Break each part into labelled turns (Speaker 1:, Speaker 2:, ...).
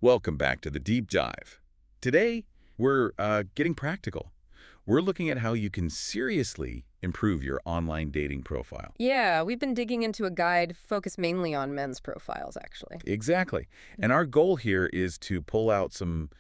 Speaker 1: Welcome back to the Deep Dive. Today, we're getting practical. We're looking at how you can seriously improve your online dating profile.
Speaker 2: Yeah, we've been digging into a guide focused mainly on men's profiles, actually.
Speaker 1: Exactly. And our goal here is to pull out some,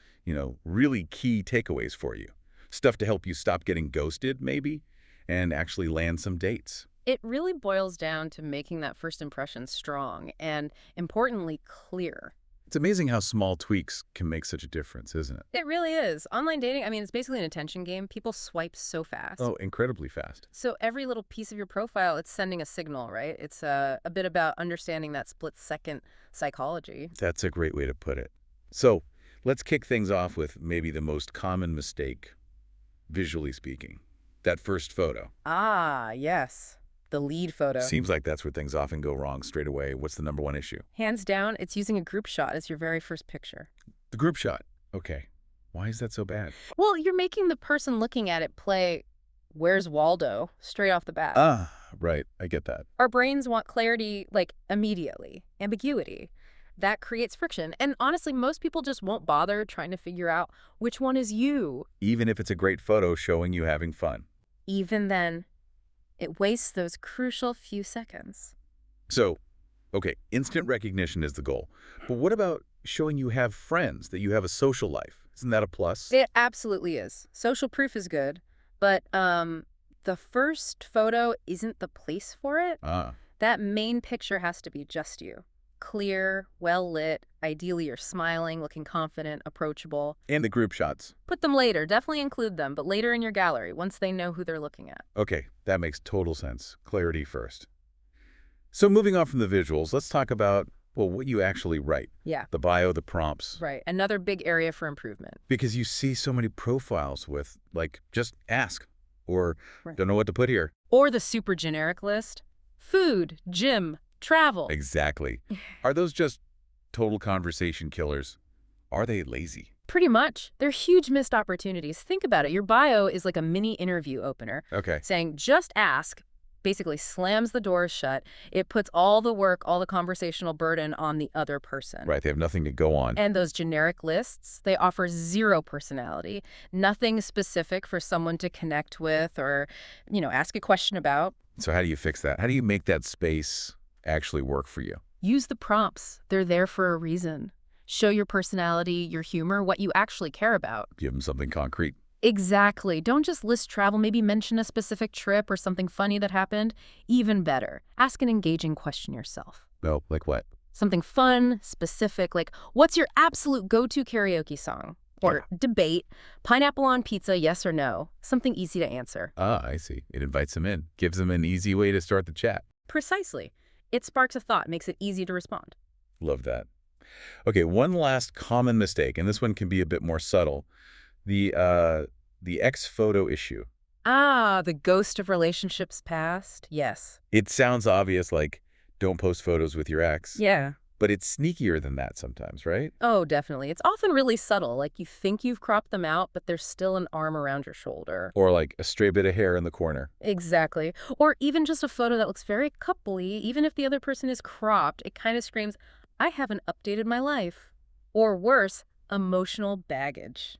Speaker 1: really key takeaways for you. Stuff to help you stop getting ghosted, maybe, and actually land some dates.
Speaker 2: It really boils down to making that first impression strong and, importantly, clear.
Speaker 1: It's amazing how small tweaks can make such a difference, isn't it?
Speaker 2: It really is. Online dating, it's basically an attention game. People swipe so fast.
Speaker 1: Oh, incredibly fast.
Speaker 2: So every little piece of your profile, it's sending a signal, right? It's a bit about understanding that split-second psychology.
Speaker 1: That's a great way to put it. So let's kick things off with maybe the most common mistake, visually speaking. That first photo.
Speaker 2: Ah, yes. The lead photo.
Speaker 1: Seems like that's where things often go wrong straight away. What's the number one issue?
Speaker 2: Hands down, it's using a group shot as your very first picture.
Speaker 1: The group shot. Okay. Why is that so bad?
Speaker 2: Well, you're making the person looking at it play "Where's Waldo?" straight off the bat.
Speaker 1: Ah, right. I get that.
Speaker 2: Our brains want clarity, like, immediately. Ambiguity. That creates friction. And honestly, most people just won't bother trying to figure out which one is you.
Speaker 1: Even if it's a great photo showing you having fun.
Speaker 2: Even then, it wastes those crucial few seconds.
Speaker 1: So, okay, instant recognition is the goal. But what about showing you have friends, that you have a social life? Isn't that a plus?
Speaker 2: It absolutely is. Social proof is good, but the first photo isn't the place for it.
Speaker 1: Ah,
Speaker 2: That main picture has to be just you. Clear, well lit, ideally you're smiling, looking confident, approachable.
Speaker 1: and the group shots.
Speaker 2: Put them later, definitely include them, but later in your gallery, once they know who they're looking at.
Speaker 1: Okay, that makes total sense. Clarity first. So moving on from the visuals, let's talk about, well, what you actually write.
Speaker 2: Yeah,
Speaker 1: The bio, the prompts.
Speaker 2: right. Another big area for improvement.
Speaker 1: Because you see so many profiles with, like, just ask, or
Speaker 2: Right.
Speaker 1: don't know what to put here.
Speaker 2: Or the super generic list. Food, gym, travel.
Speaker 1: Exactly. Are those just total conversation killers? Are they lazy?
Speaker 2: Pretty much. They're huge missed opportunities. Think about it. Your bio is like a mini interview opener
Speaker 1: Okay.
Speaker 2: saying, just ask, basically slams the doors shut. It puts all the work, all the conversational burden on the other person.
Speaker 1: Right, they have nothing to go on.
Speaker 2: And those generic lists, they offer zero personality, nothing specific for someone to connect with or, ask a question about.
Speaker 1: So how do you fix that? How do you make that space actually work for you?
Speaker 2: Use the prompts. They're there for a reason. Show your personality, your humor, what you actually care about.
Speaker 1: Give them something concrete.
Speaker 2: Exactly. Don't just list travel, maybe mention a specific trip or something funny that happened. Even better, ask an engaging question yourself.
Speaker 1: Oh, like what?
Speaker 2: Something fun, specific, like, what's your absolute go-to karaoke song? Or debate, pineapple on pizza, yes or no? Something easy to answer.
Speaker 1: Ah, I see. It invites them in. Gives them an easy way to start the chat.
Speaker 2: Precisely. It sparks a thought, makes it easy to respond.
Speaker 1: Love that. Okay, one last common mistake, and this one can be a bit more subtle. The X photo issue.
Speaker 2: Ah, the ghost of relationships past? Yes.
Speaker 1: It sounds obvious, like don't post photos with your ex,
Speaker 2: Yeah.
Speaker 1: but it's sneakier than that sometimes, right?
Speaker 2: Oh, definitely. It's often really subtle, like you think you've cropped them out, but there's still an arm around your shoulder.
Speaker 1: Or like a stray bit of hair in the corner.
Speaker 2: Exactly. Or even just a photo that looks very coupley, even if the other person is cropped, it kind of screams, I haven't updated my life. Or worse, emotional baggage.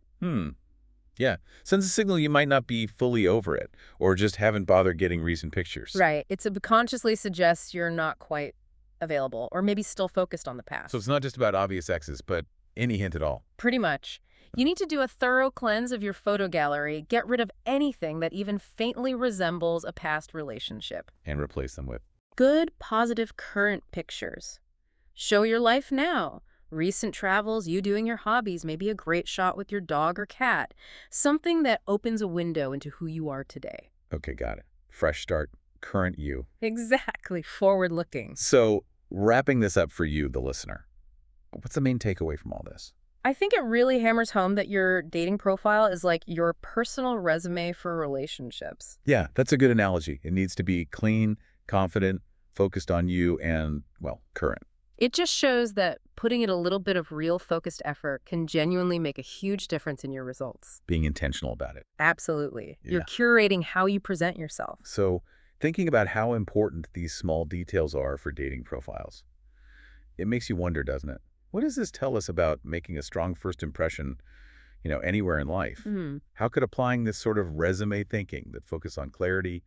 Speaker 1: Yeah, sends a signal you might not be fully over it, or just haven't bothered getting recent pictures.
Speaker 2: Right. It subconsciously suggests you're not quite available, or maybe still focused on the past.
Speaker 1: So it's not just about obvious X's, but any hint at all.
Speaker 2: Pretty much. You need to do a thorough cleanse of your photo gallery, get rid of anything that even faintly resembles a past relationship.
Speaker 1: And replace them with.
Speaker 2: Good, positive, current pictures. Show your life now. Recent travels, you doing your hobbies, maybe a great shot with your dog or cat. Something that opens a window into who you are today.
Speaker 1: Okay, got it. Fresh start, current you.
Speaker 2: Exactly. Forward-looking.
Speaker 1: So wrapping this up for you, the listener, what's the main takeaway from all this?
Speaker 2: I think it really hammers home that your dating profile is like your personal resume for relationships.
Speaker 1: Yeah, that's a good analogy. It needs to be clean, confident, focused on you, and, well, current.
Speaker 2: It just shows that putting in a little bit of real focused effort can genuinely make a huge difference in your results.
Speaker 1: Being intentional about it.
Speaker 2: Absolutely. You're
Speaker 1: Yeah.
Speaker 2: curating how you present yourself.
Speaker 1: So thinking about how important these small details are for dating profiles, it makes you wonder, doesn't it? What does this tell us about making a strong first impression, anywhere in life?
Speaker 2: Hmm.
Speaker 1: How could applying this sort of resume thinking that focus on clarity,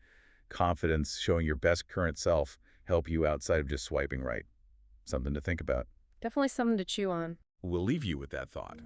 Speaker 1: confidence, showing your best current self help you outside of just swiping right? Something to think about.
Speaker 2: Definitely something to chew on.
Speaker 1: We'll leave you with that thought.